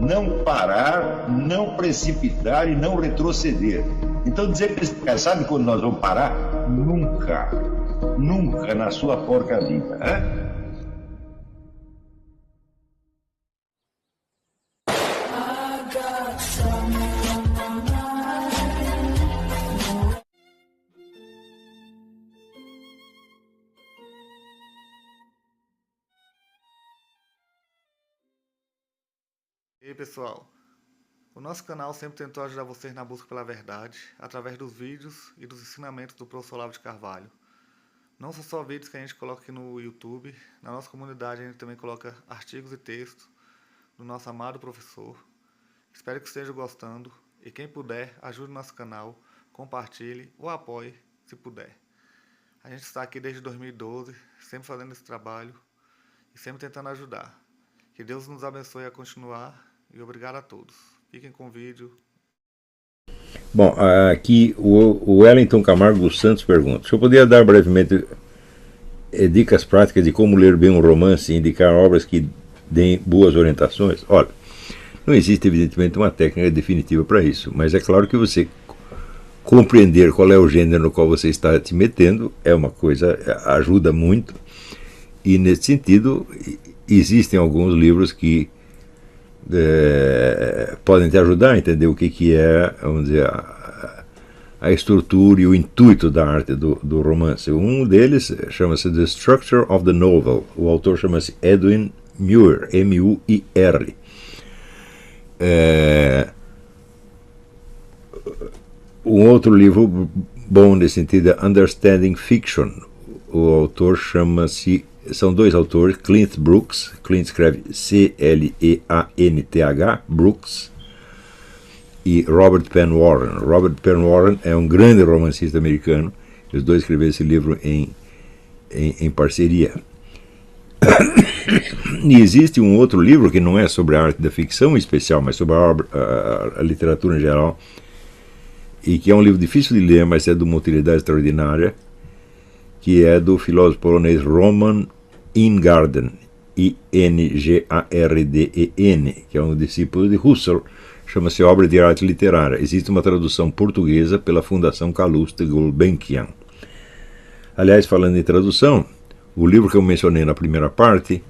não parar, não precipitar e não retroceder. Então dizer para esse cara, sabe quando nós vamos parar? Nunca. Nunca na sua porca vida, né? E aí pessoal, o nosso canal sempre tentou ajudar vocês na busca pela verdade, através dos vídeos e dos ensinamentos do professor Olavo de Carvalho. Não são só vídeos que a gente coloca aqui no YouTube, na nossa comunidade a gente também coloca artigos e textos do nosso amado professor. Espero que estejam gostando e quem puder, ajude o nosso canal, compartilhe ou apoie se puder. A gente está aqui desde 2012, sempre fazendo esse trabalho e sempre tentando ajudar. Que Deus nos abençoe a continuar. E obrigado a todos. Fiquem com o vídeo. Bom, aqui o Wellington Camargo dos Santos pergunta: se eu poderia dar brevemente dicas práticas de como ler bem um romance e indicar obras que deem boas orientações? Olha, não existe evidentemente uma técnica definitiva para isso, mas é claro que você compreender qual é o gênero no qual você está te metendo é uma coisa, ajuda muito, e nesse sentido existem alguns livros que podem te ajudar a entender o que é, vamos dizer, a estrutura e o intuito da arte do romance. Um deles chama-se The Structure of the Novel. O autor chama-se Edwin Muir, M-U-I-R. Um outro livro bom nesse sentido é Understanding Fiction. O autor chama-se... São dois autores, Clint Brooks, Clint escreve C-L-E-A-N-T-H, Brooks, e Robert Penn Warren. Robert Penn Warren é um grande romancista americano, os dois escreveram esse livro em parceria. E existe um outro livro que não é sobre a arte da ficção em especial, mas sobre a literatura em geral, e que é um livro difícil de ler, mas é de uma utilidade extraordinária, que é do filósofo polonês Roman Ingarden, I-N-G-A-R-D-E-N, que é um discípulo de Husserl, chama-se Obra de Arte Literária. Existe uma tradução portuguesa pela Fundação Calouste Gulbenkian. Aliás, falando em tradução, o livro que eu mencionei na primeira parte,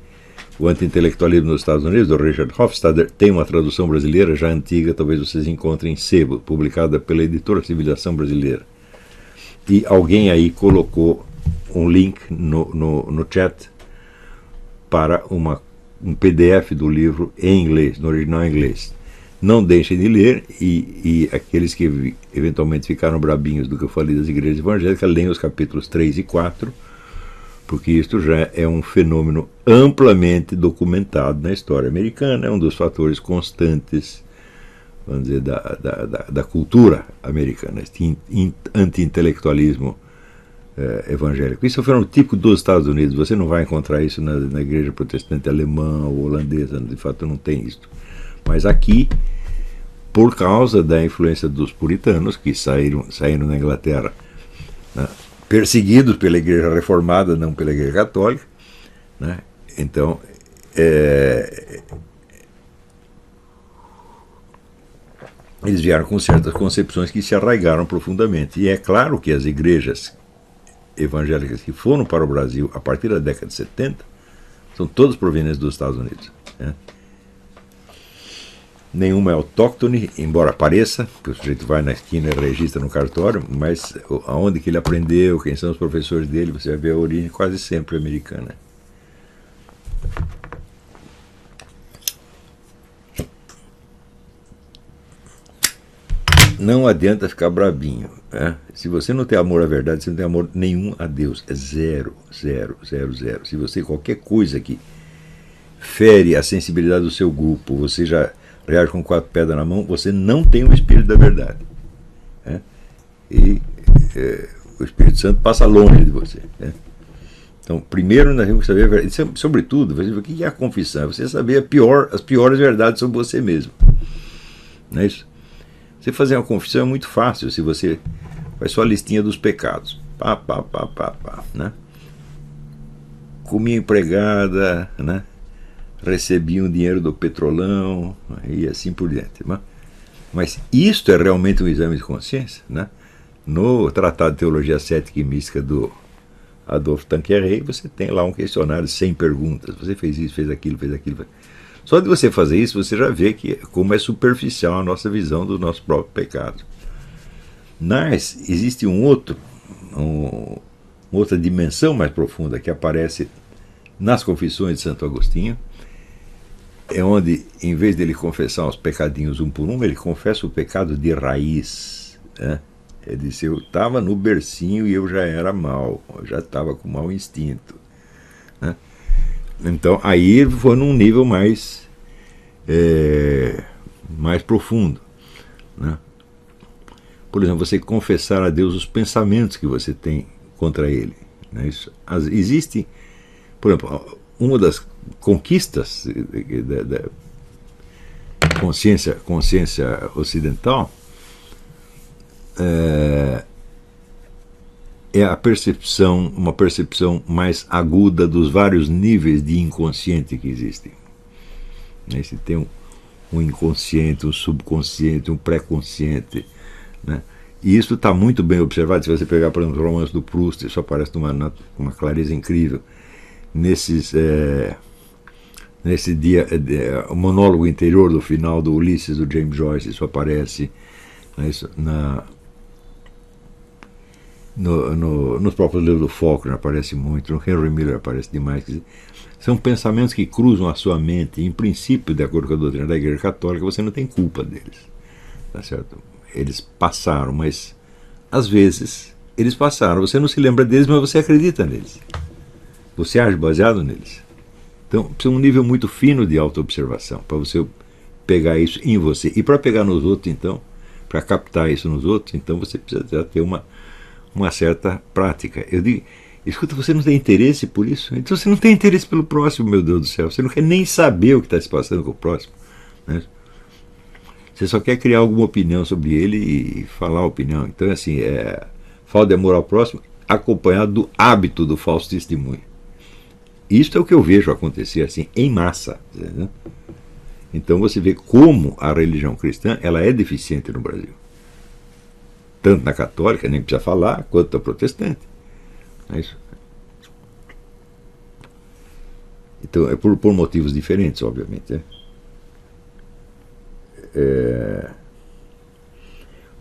O Anti-Intelectualismo nos Estados Unidos, do Richard Hofstadter, tem uma tradução brasileira já antiga, talvez vocês encontrem em sebo, publicada pela editora Civilização Brasileira. E alguém aí colocou um link no chat para um PDF do livro em inglês, no original em inglês. Não deixem de ler, e aqueles que eventualmente ficaram brabinhos do que eu falei das igrejas evangélicas, leiam os capítulos 3 e 4, porque isto já é um fenômeno amplamente documentado na história americana, é um dos fatores constantes, vamos dizer, da cultura americana, este anti-intelectualismo evangélico. Isso é um fenômeno típico dos Estados Unidos. Você não vai encontrar isso na igreja protestante alemã ou holandesa, de fato não tem isso. Mas aqui, por causa da influência dos puritanos, que saíram na Inglaterra, né, perseguidos pela igreja reformada, não pela igreja católica, né, então eles vieram com certas concepções que se arraigaram profundamente. E é claro que as igrejas evangélicas que foram para o Brasil a partir da década de 70 são todas provenientes dos Estados Unidos, né? Nenhuma é autóctone, embora pareça, porque o sujeito vai na esquina e registra no cartório, mas aonde que ele aprendeu, quem são os professores dele, você vai ver a origem quase sempre americana. Não adianta ficar brabinho, né? Se você não tem amor à verdade, você não tem amor nenhum a Deus. É zero, zero, zero, zero. Se você, qualquer coisa que fere a sensibilidade do seu grupo, você já reage com 4 pedras na mão, você não tem o Espírito da verdade, né? E o Espírito Santo passa longe de você, né? Então, primeiro nós temos que saber a verdade. Sobretudo, o que é a confissão? É você saber as piores verdades sobre você mesmo, não é isso? Você fazer uma confissão é muito fácil se você faz só a listinha dos pecados. Né? Comi empregada, né? recebiam dinheiro do petrolão e assim por diante. Mas isto é realmente um exame de consciência, né? No Tratado de Teologia Cética e Mística do Adolphe Tanqueray, você tem lá um questionário sem perguntas. Você fez isso, fez aquilo, fez aquilo. Só de você fazer isso, você já vê como é superficial a nossa visão do nosso próprio pecado. Mas existe outra dimensão mais profunda que aparece nas Confissões de Santo Agostinho, é onde, em vez dele confessar os pecadinhos um por um, ele confessa o pecado de raiz, né? Ele disse, eu estava no bercinho e eu já era mau, eu já estava com mau instinto, né? Então, aí ele foi num nível mais profundo, né? Por exemplo, você confessar a Deus os pensamentos que você tem contra Ele, né? Existe, por exemplo, uma das conquistas da consciência ocidental é uma percepção mais aguda dos vários níveis de inconsciente que existem. Você tem um inconsciente, um subconsciente, um pré-consciente, né? E isso está muito bem observado. Se você pegar, por exemplo, o romance do Proust, isso aparece com uma clareza incrível. Nesse dia, o monólogo interior do final do Ulisses, do James Joyce, isso aparece, né, nos próprios livros do Faulkner aparece muito, no Henry Miller aparece demais. São pensamentos que cruzam a sua mente, em princípio, de acordo com a doutrina da Igreja Católica, você não tem culpa deles, tá certo? Eles passaram, mas às vezes eles passaram, você não se lembra deles, mas você acredita neles, você age baseado neles. Então precisa um nível muito fino de autoobservação para você pegar isso em você, e para pegar nos outros, então, para captar isso nos outros, então você precisa já ter uma certa prática. Eu digo, escuta, você não tem interesse por isso? Então você não tem interesse pelo próximo, meu Deus do céu. Você não quer nem saber o que está se passando com o próximo, né? Você só quer criar alguma opinião sobre ele e falar a opinião. Então, assim, falta de amor ao próximo acompanhado do hábito do falso testemunho. Isto é o que eu vejo acontecer, assim, em massa, né? Então você vê como a religião cristã ela é deficiente no Brasil. Tanto na católica, nem precisa falar, quanto na protestante. É isso. Então, é por motivos diferentes, obviamente, né?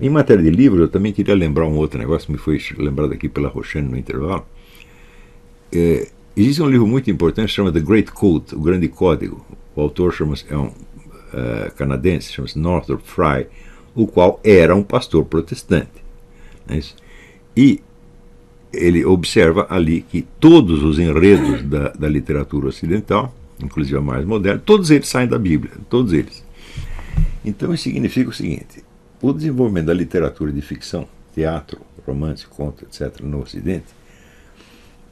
Em matéria de livros, eu também queria lembrar um outro negócio que me foi lembrado aqui pela Roxane no intervalo. Existe um livro muito importante que se chama The Great Code, o Grande Código. O autor é um canadense, chama-se Northrop Frye, o qual era um pastor protestante, né? E ele observa ali que todos os enredos da literatura ocidental, inclusive a mais moderna, todos eles saem da Bíblia, todos eles. Então isso significa o seguinte: o desenvolvimento da literatura de ficção, teatro, romance, conto, etc., no Ocidente,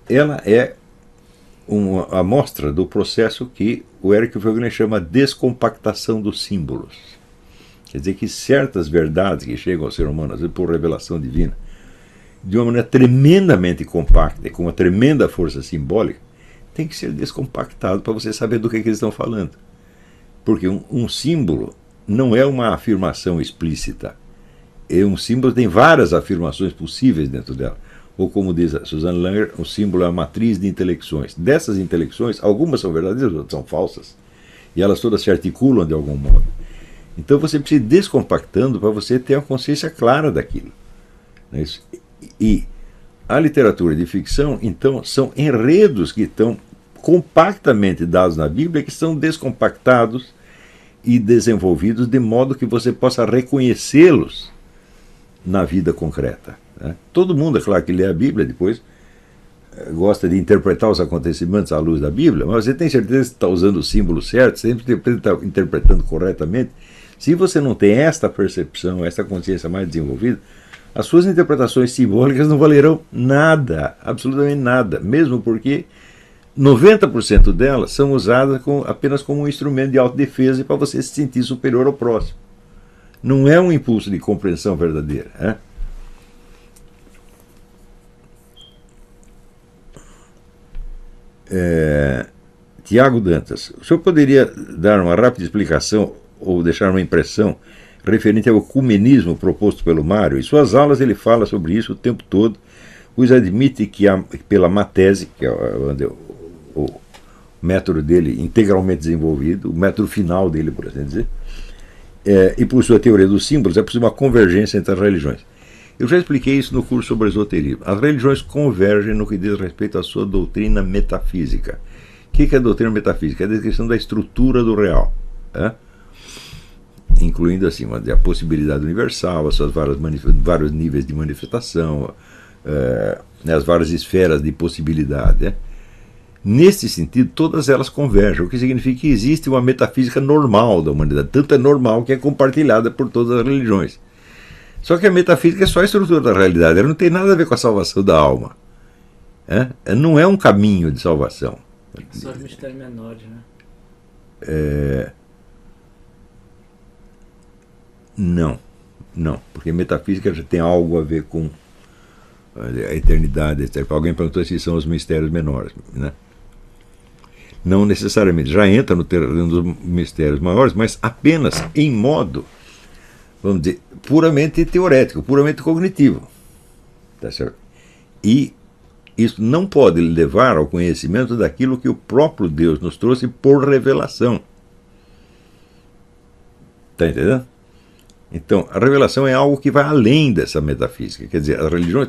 ela é uma amostra do processo que o Eric Voegelin chama descompactação dos símbolos. Quer dizer que certas verdades que chegam ao ser humano, às vezes por revelação divina, de uma maneira tremendamente compacta e com uma tremenda força simbólica, tem que ser descompactado para você saber do que eles estão falando. Porque um símbolo não é uma afirmação explícita. Um símbolo tem várias afirmações possíveis dentro dela. Ou como diz a Suzanne Langer, o símbolo é a matriz de intelecções. Dessas intelecções, algumas são verdadeiras, outras são falsas. E elas todas se articulam de algum modo. Então você precisa ir descompactando para você ter uma consciência clara daquilo. E a literatura de ficção, então, são enredos que estão compactamente dados na Bíblia, que são descompactados e desenvolvidos de modo que você possa reconhecê-los na vida concreta, né? Todo mundo, é claro, que lê a Bíblia depois gosta de interpretar os acontecimentos à luz da Bíblia, mas você tem certeza que está usando o símbolo certo, sempre está interpretando corretamente? Se você não tem esta percepção, esta consciência mais desenvolvida, as suas interpretações simbólicas não valerão nada, absolutamente nada, mesmo porque 90% delas são usadas apenas como um instrumento de autodefesa e para você se sentir superior ao próximo. Não é um impulso de compreensão verdadeira, né? Tiago Dantas, o senhor poderia dar uma rápida explicação ou deixar uma impressão referente ao ecumenismo proposto pelo Mário? Em suas aulas ele fala sobre isso o tempo todo, pois admite que pela matese, que é o método dele integralmente desenvolvido, o método final dele, por assim dizer, e por sua teoria dos símbolos, é possível uma convergência entre as religiões. Eu já expliquei isso no curso sobre esoterismo. As religiões convergem no que diz respeito à sua doutrina metafísica. O que é a doutrina metafísica? É a descrição da estrutura do real, incluindo assim, a possibilidade universal, as suas vários níveis de manifestação, as várias esferas de possibilidade. Nesse sentido, todas elas convergem, o que significa que existe uma metafísica normal da humanidade, tanto é normal que é compartilhada por todas as religiões. Só que a metafísica é só a estrutura da realidade, ela não tem nada a ver com a salvação da alma. Não é um caminho de salvação. Só os mistérios menores, né? Não, porque metafísica já tem algo a ver com a eternidade, etc. Alguém perguntou se são os mistérios menores, né? Não necessariamente, já entra no terreno dos mistérios maiores, mas apenas em modo, vamos dizer, puramente teorético, puramente cognitivo. Tá certo? E isso não pode levar ao conhecimento daquilo que o próprio Deus nos trouxe por revelação. Está entendendo? Então, a revelação é algo que vai além dessa metafísica. Quer dizer, as religiões,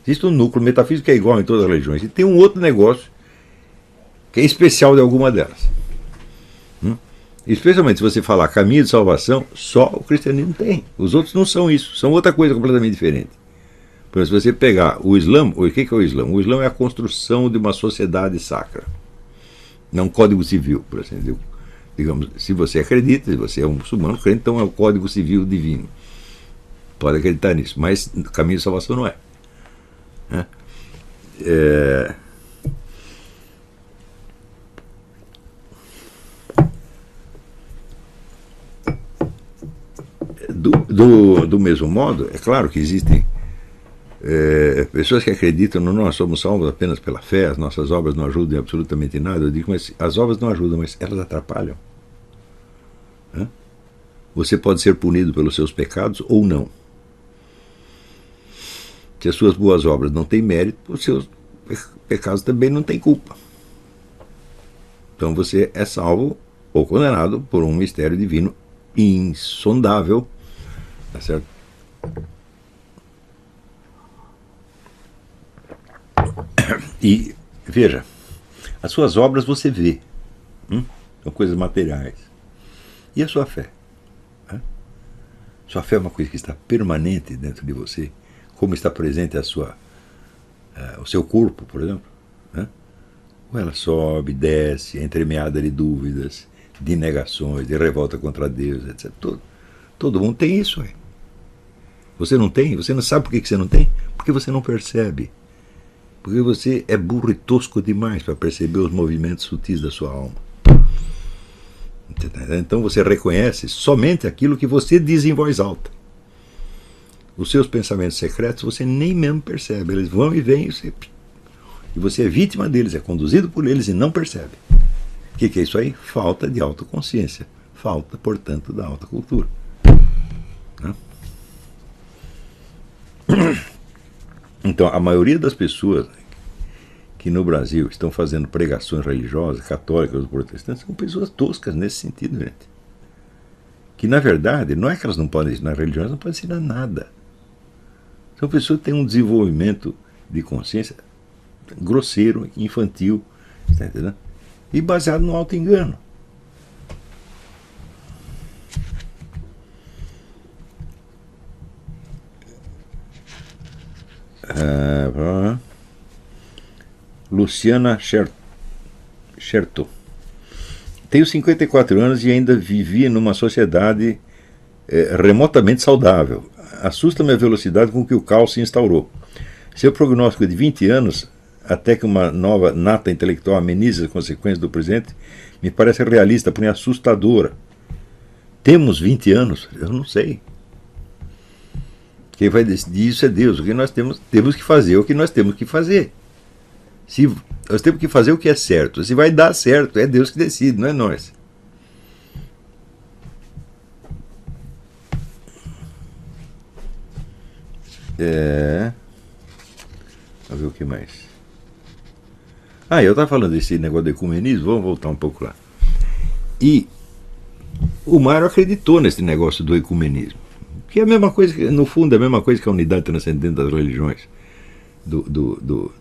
existe um núcleo metafísico que é igual em todas as religiões. E tem um outro negócio que é especial de alguma delas. Especialmente se você falar caminho de salvação, só o cristianismo tem. Os outros não são isso, são outra coisa completamente diferente. Por exemplo, se você pegar o Islã, o que é o Islã? O Islã é a construção de uma sociedade sacra. Não um código civil, por assim dizer. Digamos, se você acredita, se você é um muçulmano, crente, então é o código civil divino. Pode acreditar nisso, mas caminho de salvação não é. Do mesmo modo, é claro que existem pessoas que acreditam no nós somos salvos apenas pela fé, as nossas obras não ajudam em absolutamente nada. Eu digo, mas as obras não ajudam, mas elas atrapalham. Você pode ser punido pelos seus pecados ou não. Se as suas boas obras não têm mérito, os seus pecados também não têm culpa. Então você é salvo ou condenado por um mistério divino insondável. Tá certo? E veja, as suas obras você vê, são coisas materiais. E a sua fé? Sua fé é uma coisa que está permanente dentro de você, como está presente o seu corpo, por exemplo. Ou ela sobe, desce, é entremeada de dúvidas, de negações, de revolta contra Deus, etc. Todo mundo tem isso aí. Você não tem? Você não sabe por que você não tem? Porque você não percebe. Porque você é burro e tosco demais para perceber os movimentos sutis da sua alma. Então você reconhece somente aquilo que você diz em voz alta. Os seus pensamentos secretos você nem mesmo percebe. Eles vão e vêm e você é vítima deles, é conduzido por eles e não percebe. O que é isso aí? Falta de autoconsciência. Falta, portanto, da alta cultura. Então, a maioria das pessoas que no Brasil estão fazendo pregações religiosas, católicas ou protestantes, são pessoas toscas nesse sentido, gente. Que, na verdade, não é que elas não podem ensinar religião, elas não podem ensinar nada. São pessoas que têm um desenvolvimento de consciência grosseiro, infantil, está entendendo? E baseado no auto-engano. Luciana Scherto. Tenho 54 anos e ainda vivi numa sociedade remotamente saudável. Assusta-me a velocidade com que o caos se instaurou. Seu prognóstico de 20 anos, até que uma nova nata intelectual amenize as consequências do presente, me parece realista, porém assustadora. Temos 20 anos? Eu não sei. Quem vai decidir isso é Deus. O que nós temos que fazer é o que nós temos que fazer. Se nós temos que fazer o que é certo. Se vai dar certo, é Deus que decide, não é nós. Vamos ver o que mais. Eu estava falando desse negócio do ecumenismo, vamos voltar um pouco lá. E o Mário acreditou nesse negócio do ecumenismo, que é a mesma coisa, no fundo, é a mesma coisa que a unidade transcendente das religiões do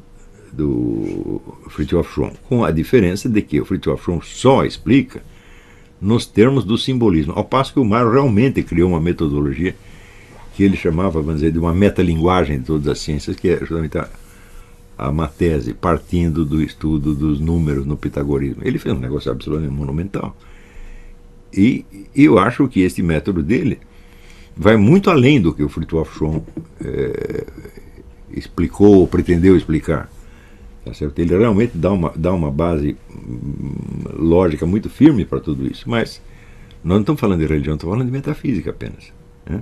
Fritjof Schromm, com a diferença de que o Fritjof Schromm só explica nos termos do simbolismo, ao passo que o Mário realmente criou uma metodologia que ele chamava, vamos dizer, de uma metalinguagem de todas as ciências, que é justamente a matese, partindo do estudo dos números no pitagorismo. Ele fez um negócio absolutamente monumental. E eu acho que esse método dele vai muito além do que o Fritjof Schromm explicou ou pretendeu explicar. Tá certo? Ele realmente dá uma base lógica muito firme para tudo isso. Mas nós não estamos falando de religião, estamos falando de metafísica apenas. Né?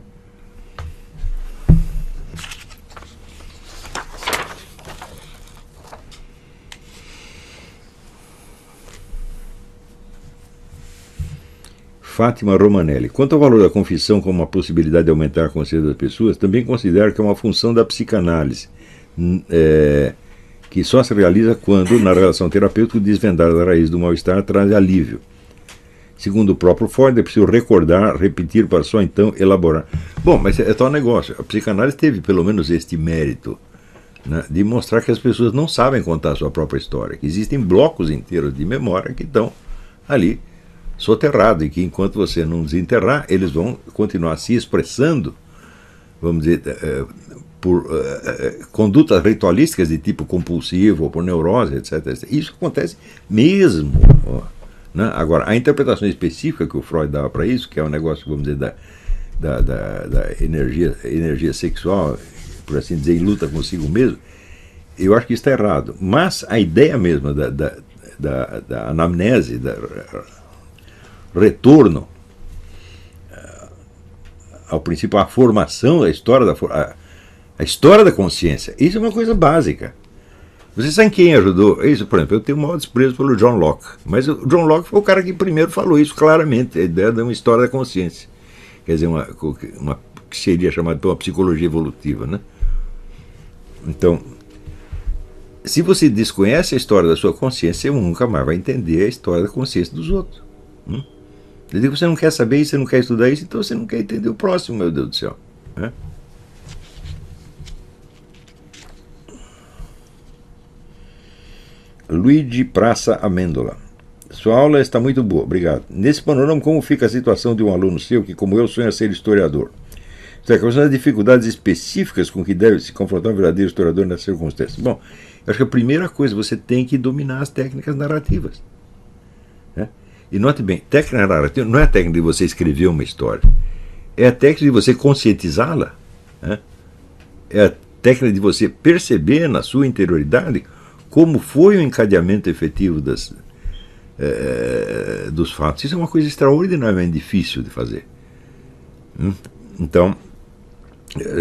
Fátima Romanelli. Quanto ao valor da confissão como uma possibilidade de aumentar a consciência das pessoas, também considero que é uma função da psicanálise, que só se realiza quando, na relação terapêutica, o desvendar da raiz do mal-estar traz alívio. Segundo o próprio Freud, é preciso recordar, repetir para só então elaborar. Bom, mas é tal negócio. A psicanálise teve pelo menos este mérito, né, de mostrar que as pessoas não sabem contar a sua própria história, que existem blocos inteiros de memória que estão ali soterrado, e que enquanto você não desenterrar, eles vão continuar se expressando, vamos dizer, por condutas ritualísticas de tipo compulsivo, ou por neurose, etc. Isso acontece mesmo. Né? Agora, a interpretação específica que o Freud dava para isso, que é um negócio, vamos dizer, da energia sexual, por assim dizer, em luta consigo mesmo, eu acho que isso está errado. Mas a ideia mesmo da anamnese, retorno ao princípio, a formação, a história da consciência, isso é uma coisa básica. Você sabe quem ajudou? Isso, por exemplo, eu tenho o maior desprezo pelo John Locke, mas o John Locke foi o cara que primeiro falou isso claramente, a ideia de uma história da consciência, quer dizer, uma que seria chamada de uma psicologia evolutiva, né? Então, se você desconhece a história da sua consciência, você nunca mais vai entender a história da consciência dos outros. Se você não quer saber isso, você não quer estudar isso, então você não quer entender o próximo, meu Deus do céu. Né? Luigi Praça Amêndola. Sua aula está muito boa, obrigado. Nesse panorama, como fica a situação de um aluno seu que, como eu, sonha ser historiador? Quais são as dificuldades específicas com que deve se confrontar um verdadeiro historiador nessas circunstâncias? Bom, eu acho que a primeira coisa, você tem que dominar as técnicas narrativas. Né? E note bem, técnica narrativa não é a técnica de você escrever uma história, é a técnica de você conscientizá-la, né? É a técnica de você perceber na sua interioridade como foi o encadeamento efetivo dos fatos. Isso é uma coisa extraordinariamente difícil de fazer. Então,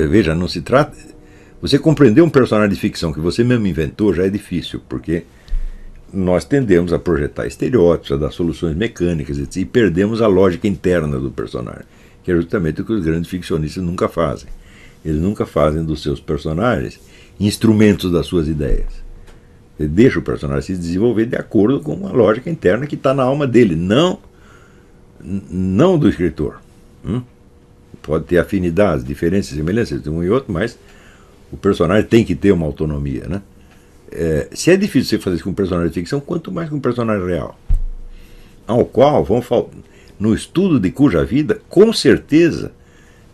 veja, não se trata... Você compreender um personagem de ficção que você mesmo inventou já é difícil, porque nós tendemos a projetar estereótipos, a dar soluções mecânicas, etc., e perdemos a lógica interna do personagem, que é justamente o que os grandes ficcionistas nunca fazem. Eles nunca fazem dos seus personagens instrumentos das suas ideias. Ele deixa o personagem se desenvolver de acordo com uma lógica interna que está na alma dele, não do escritor. Pode ter afinidades, diferenças, semelhanças de um e outro, mas o personagem tem que ter uma autonomia, né? Se é difícil você fazer isso com um personagem de ficção, quanto mais com um personagem real, ao qual no estudo de cuja vida, com certeza,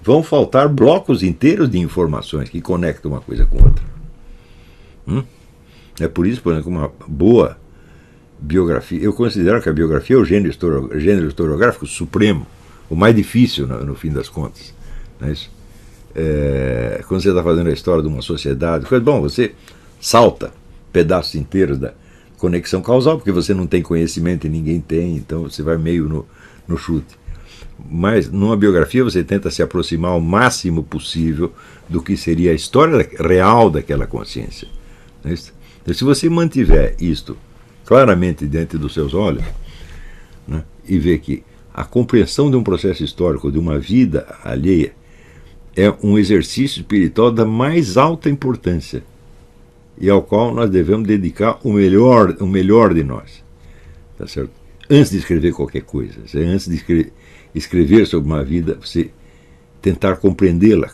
vão faltar blocos inteiros de informações que conectam uma coisa com outra. É por isso, por exemplo, uma boa biografia, eu considero que a biografia é o gênero historiográfico supremo, o mais difícil no fim das contas. Não é isso? Quando você está fazendo a história de uma sociedade, bom, você salta pedaços inteiros da conexão causal, porque você não tem conhecimento e ninguém tem, então você vai meio no chute. Mas numa biografia você tenta se aproximar ao máximo possível do que seria a história real daquela consciência. Não é isso? Então, se você mantiver isto claramente diante dos seus olhos, né, e ver que a compreensão de um processo histórico, de uma vida alheia, é um exercício espiritual da mais alta importância e ao qual nós devemos dedicar o melhor de nós. Tá certo? Antes de escrever qualquer coisa, antes de escrever sobre uma vida, você tentar compreendê-la,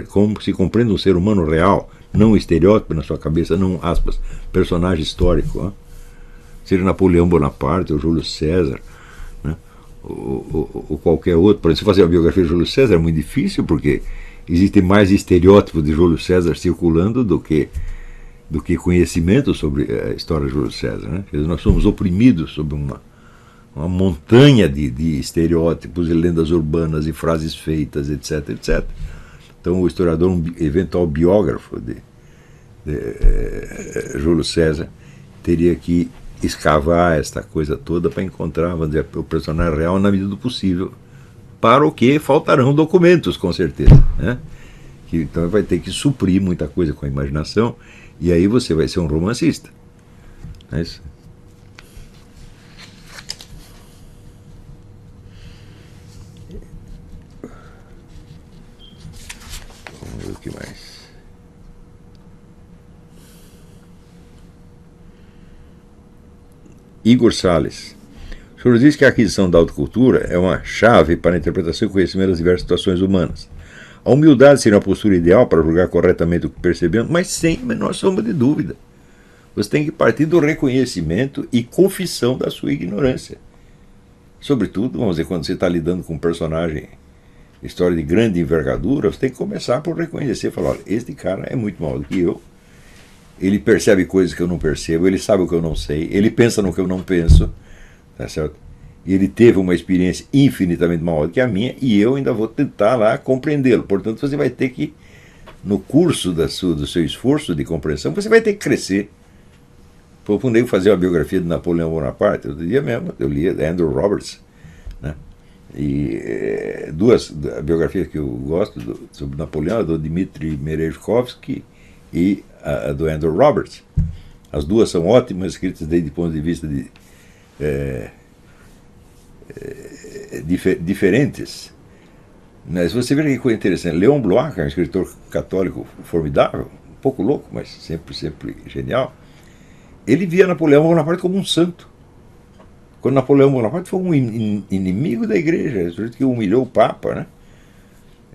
como se compreende um ser humano real, não um estereótipo na sua cabeça, não, aspas, personagem histórico. Ó. Seja Napoleão Bonaparte ou Júlio César, né? ou qualquer outro. Para você fazer a biografia de Júlio César é muito difícil, porque existe mais estereótipos de Júlio César circulando do que conhecimento sobre a história de Júlio César. Né? Quer dizer, nós somos oprimidos sob uma montanha de estereótipos e lendas urbanas e frases feitas, etc, etc. Então o historiador, um eventual biógrafo de Júlio César, teria que escavar esta coisa toda para encontrar, vamos dizer, o personagem real na medida do possível, para o que faltarão documentos, com certeza. Né? Então vai ter que suprir muita coisa com a imaginação, e aí você vai ser um romancista. É isso. Vamos ver o que mais. Igor Salles. O senhor diz que a aquisição da autocultura é uma chave para a interpretação e conhecimento das diversas situações humanas. A humildade seria uma postura ideal para julgar corretamente o que percebemos, mas sem a menor sombra de dúvida. Você tem que partir do reconhecimento e confissão da sua ignorância. Sobretudo, vamos dizer, quando você está lidando com um personagem, história de grande envergadura, você tem que começar por reconhecer, falar, olha, este cara é muito maior do que eu, ele percebe coisas que eu não percebo, ele sabe o que eu não sei, ele pensa no que eu não penso, tá certo? E ele teve uma experiência infinitamente maior do que a minha, e eu ainda vou tentar lá compreendê-lo. Portanto, você vai ter que, no curso do seu esforço de compreensão, você vai ter que crescer. Procurei fazer uma biografia de Napoleão Bonaparte, outro dia mesmo, eu li Andrew Roberts, né? E duas biografias que eu gosto sobre Napoleão, a do Dmitry Merezhkovsky e a do Andrew Roberts. As duas são ótimas, escritas desde o ponto de vista de diferentes. Mas você vê que coisa interessante. Léon Blois, que é um escritor católico formidável, um pouco louco, mas sempre genial, ele via Napoleão Bonaparte como um santo. Quando Napoleão Bonaparte foi um inimigo da igreja, que humilhou o Papa, né?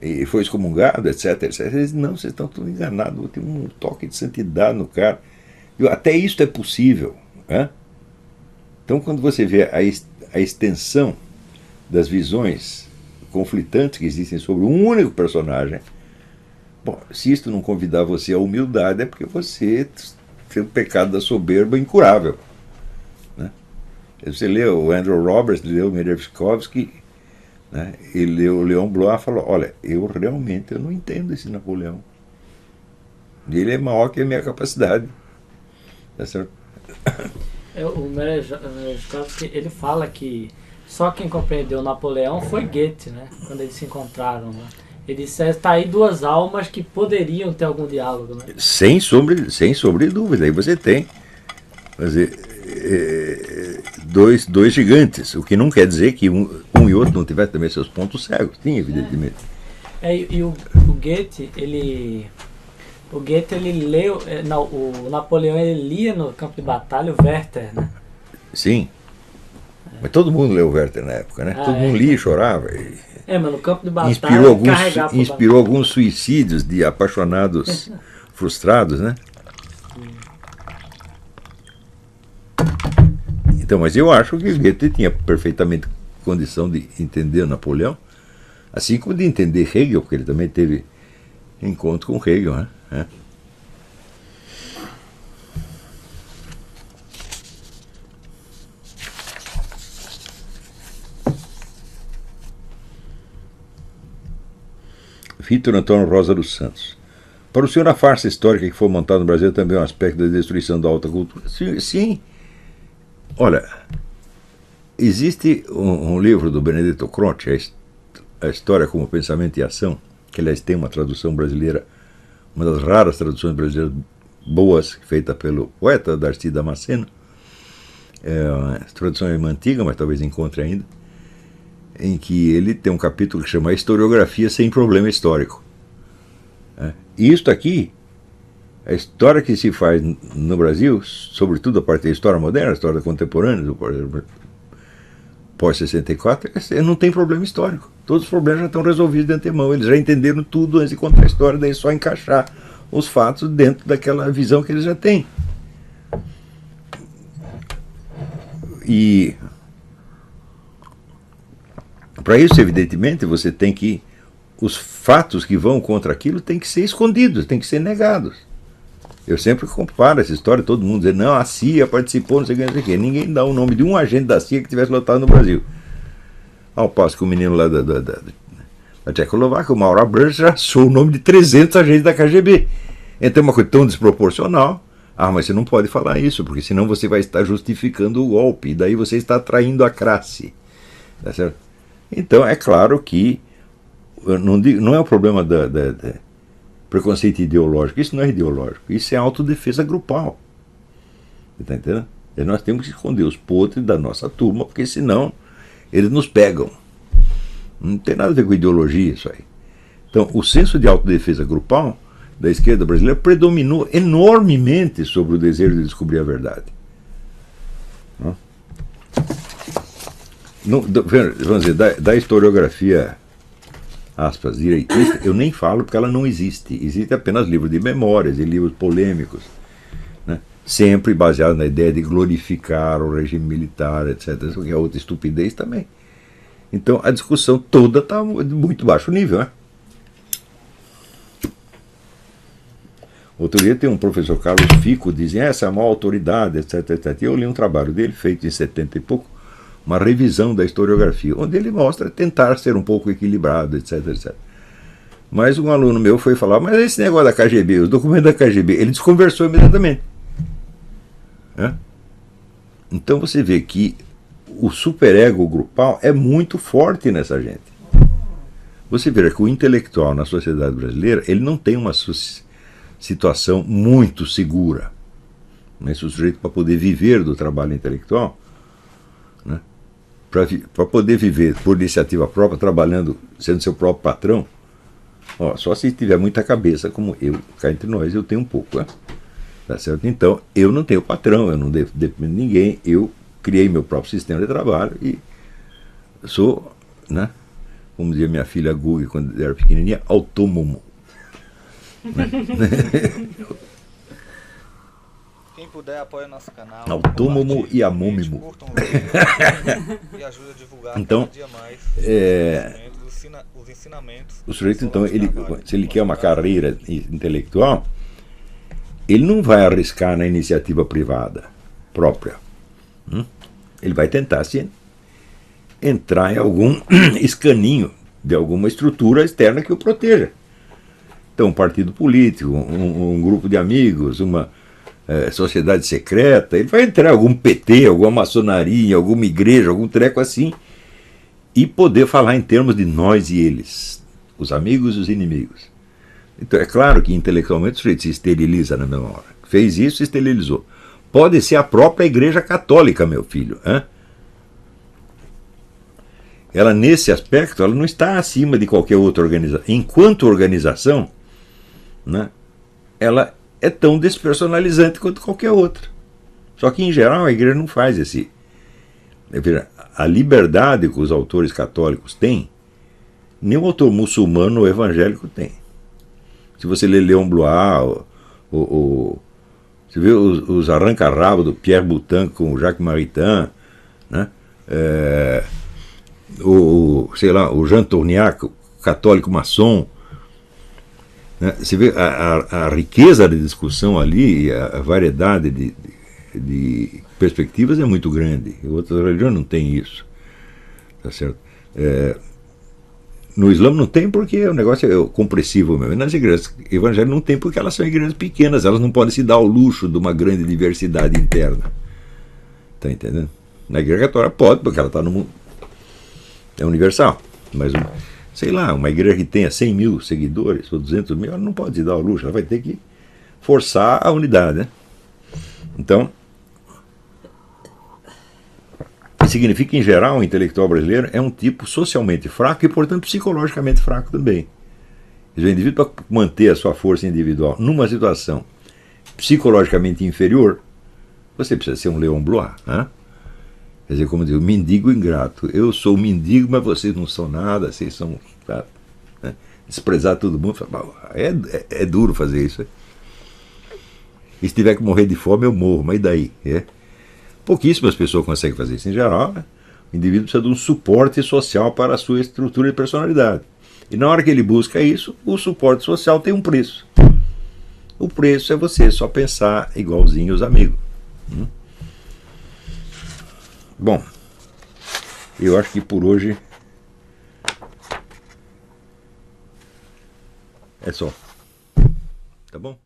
E foi excomungado, etc, etc. Eles dizem, não, vocês estão todos enganados, tem um toque de santidade no cara. E até isso é possível. Né? Então, quando você vê a extensão das visões conflitantes que existem sobre um único personagem, bom, se isto não convidar você à humildade, é porque você tem o pecado da soberba incurável. Né? Você lê o Andrew Roberts, lê o Merezhkovsky, né? E o Léon Blois falou, olha, eu realmente não entendo esse Napoleão. Ele é maior que a minha capacidade. Tá certo? O Merezhkovsky, ele fala que só quem compreendeu Napoleão foi Goethe, né? Quando eles se encontraram. Né? Ele disse, está aí duas almas que poderiam ter algum diálogo. Né? Sem sombra de dúvida. Aí você tem, quer dizer, dois gigantes, o que não quer dizer que um e outro não tivessem também seus pontos cegos. Tinha, evidentemente. E o Goethe, ele leu, o Napoleão ele lia no campo de batalha o Werther, né? Sim. Mas todo mundo leu o Werther na época, né? Todo mundo lia e chorava. Mas no campo de batalha inspirou alguns suicídios de apaixonados frustrados, né? Então, mas eu acho que Goethe tinha perfeitamente condição de entender Napoleão, assim como de entender Hegel, porque ele também teve encontro com Hegel, né? Vitor Antônio Rosa dos Santos. Para o senhor, a farsa histórica que foi montada no Brasil também é um aspecto da destruição da alta cultura? Sim. Olha, existe um livro do Benedetto Croce, A História como Pensamento e Ação, que aliás tem uma tradução brasileira, uma das raras traduções brasileiras boas, feita pelo poeta Darcy Damasceno. A tradução é antiga, mas talvez encontre ainda, em que ele tem um capítulo que chama Historiografia sem Problema Histórico. E isto aqui, a história que se faz no Brasil, sobretudo a parte da história moderna, a história contemporânea, do pós-64, não tem problema histórico. Todos os problemas já estão resolvidos de antemão. Eles já entenderam tudo antes de contar a história, daí é só encaixar os fatos dentro daquela visão que eles já têm. E para isso, evidentemente, você tem que... Os fatos que vão contra aquilo têm que ser escondidos, têm que ser negados. Eu sempre comparo essa história, todo mundo diz, não, a CIA participou, não sei o que, não sei o que. Ninguém dá o nome de um agente da CIA que tivesse lotado no Brasil. Ao passo que o menino lá da Tchecoslováquia, o Mauro Abrantes, já achou o nome de 300 agentes da KGB. Então é uma coisa tão desproporcional. Mas você não pode falar isso, porque senão você vai estar justificando o golpe, e daí você está traindo a classe. Tá certo? Então é claro que não é o problema da preconceito ideológico, isso não é ideológico, isso é autodefesa grupal. Você está entendendo? E nós temos que esconder os podres da nossa turma, porque senão eles nos pegam. Não tem nada a ver com ideologia isso aí. Então, o senso de autodefesa grupal da esquerda brasileira predominou enormemente sobre o desejo de descobrir a verdade. Vamos dizer, da historiografia, aspas, direitista, eu nem falo porque ela não existe. Existe apenas livros de memórias e livros polêmicos, né? Sempre baseado na ideia de glorificar o regime militar, etc. Isso que é outra estupidez também. Então a discussão toda está de muito baixo nível, né? Outro dia tem um professor Carlos Fico, dizem, essa é a maior autoridade, etc, etc. E eu li um trabalho dele, feito em 70 e pouco, uma revisão da historiografia, onde ele mostra tentar ser um pouco equilibrado, etc, etc. Mas um aluno meu foi falar, mas esse negócio da KGB, os documentos da KGB, ele desconversou imediatamente. Então você vê que o superego grupal é muito forte nessa gente. Você vê que o intelectual na sociedade brasileira, ele não tem uma situação muito segura. Esse sujeito, para poder viver do trabalho intelectual, né, para poder viver por iniciativa própria, trabalhando, sendo seu próprio patrão, só se tiver muita cabeça, como eu, cá entre nós, eu tenho um pouco. Né? Tá certo? Então, eu não tenho patrão, eu não dependo de ninguém, eu criei meu próprio sistema de trabalho e sou, né, como dizia minha filha Gugi quando era pequenininha, autônomo. Quem puder, apoia nosso canal. Autônomo e amônimo. E ajuda a divulgar então, cada dia mais os ensinamentos. O sujeito, então, se ele quer uma carreira intelectual, ele não vai arriscar na iniciativa privada própria. Ele vai tentar se entrar em algum escaninho de alguma estrutura externa que o proteja. Então, um partido político, um grupo de amigos, uma sociedade secreta, ele vai entrar em algum PT, alguma maçonaria, alguma igreja, algum treco assim, e poder falar em termos de nós e eles, os amigos e os inimigos. Então, é claro que intelectualmente o sujeito se esteriliza na mesma hora. Fez isso, se esterilizou. Pode ser a própria Igreja Católica, meu filho. Ela, nesse aspecto, ela não está acima de qualquer outra organização. Enquanto organização, né, ela é tão despersonalizante quanto qualquer outra. Só que, em geral, a igreja não faz esse... A liberdade que os autores católicos têm, nenhum autor muçulmano ou evangélico tem. Se você lê Leon Blois, você vê os arranca-rabo do Pierre Boutin com o Jacques Maritain, né? Sei lá, o Jean Tourniac, católico maçom, né? Você vê a riqueza da discussão ali, a variedade de perspectivas é muito grande. Outras religiões não têm isso. Tá certo? No Islã não tem porque o negócio é compressivo mesmo. Nas igrejas evangélicas não tem porque elas são igrejas pequenas, elas não podem se dar ao luxo de uma grande diversidade interna. Tá entendendo? Na igreja católica pode, porque ela está no mundo. É universal. Mas, sei lá, uma igreja que tenha 100 mil seguidores ou 200 mil, ela não pode se dar ao luxo, ela vai ter que forçar a unidade, né? Então, significa que, em geral, o intelectual brasileiro é um tipo socialmente fraco e, portanto, psicologicamente fraco também. O indivíduo, para manter a sua força individual numa situação psicologicamente inferior, você precisa ser um Leon Blois, né? Quer dizer, como diz, o mendigo ingrato. Eu sou mendigo, mas vocês não são nada, vocês são... Tá, né? Desprezar todo mundo. É duro fazer isso. E se tiver que morrer de fome, eu morro, mas e daí? Pouquíssimas pessoas conseguem fazer isso. Em geral, né? O indivíduo precisa de um suporte social para a sua estrutura de personalidade. E na hora que ele busca isso, o suporte social tem um preço. O preço é você só pensar igualzinho os amigos. Bom, eu acho que por hoje é só. Tá bom?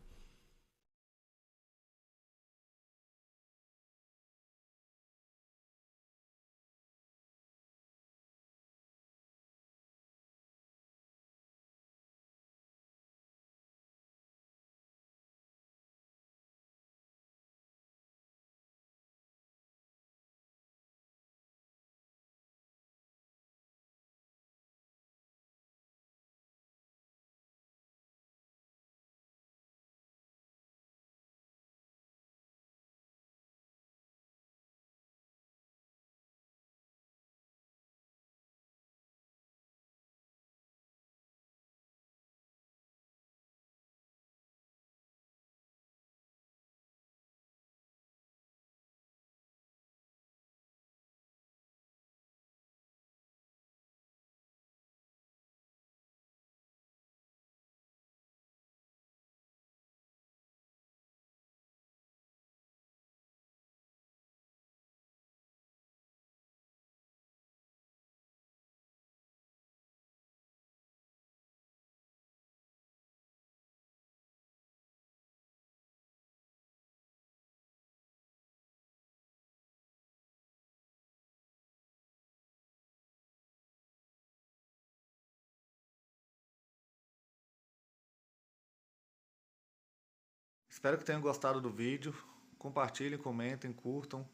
Espero que tenham gostado do vídeo. Compartilhem, comentem, curtam.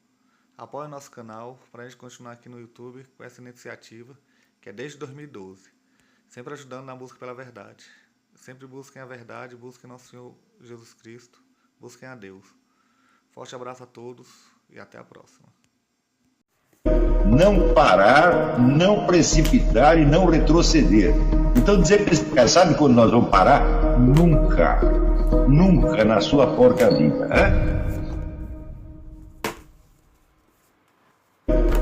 Apoiem nosso canal para a gente continuar aqui no YouTube com essa iniciativa que é desde 2012. Sempre ajudando na busca pela verdade. Sempre busquem a verdade, busquem nosso Senhor Jesus Cristo, busquem a Deus. Forte abraço a todos e até a próxima. Não parar, não precipitar e não retroceder. Então dizer para esse cara, sabe quando nós vamos parar? Nunca. Nunca na sua porca vida.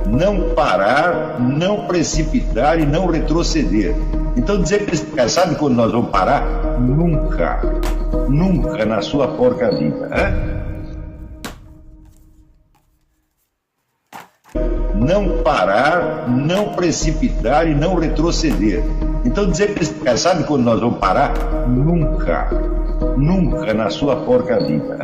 Não parar, não precipitar e não retroceder. Então dizer para esse cara, sabe quando nós vamos parar? Nunca. Nunca na sua porca vida. Não parar, não precipitar e não retroceder. Então dizer para esse cara, sabe quando nós vamos parar? Nunca. Nunca na sua porca vida.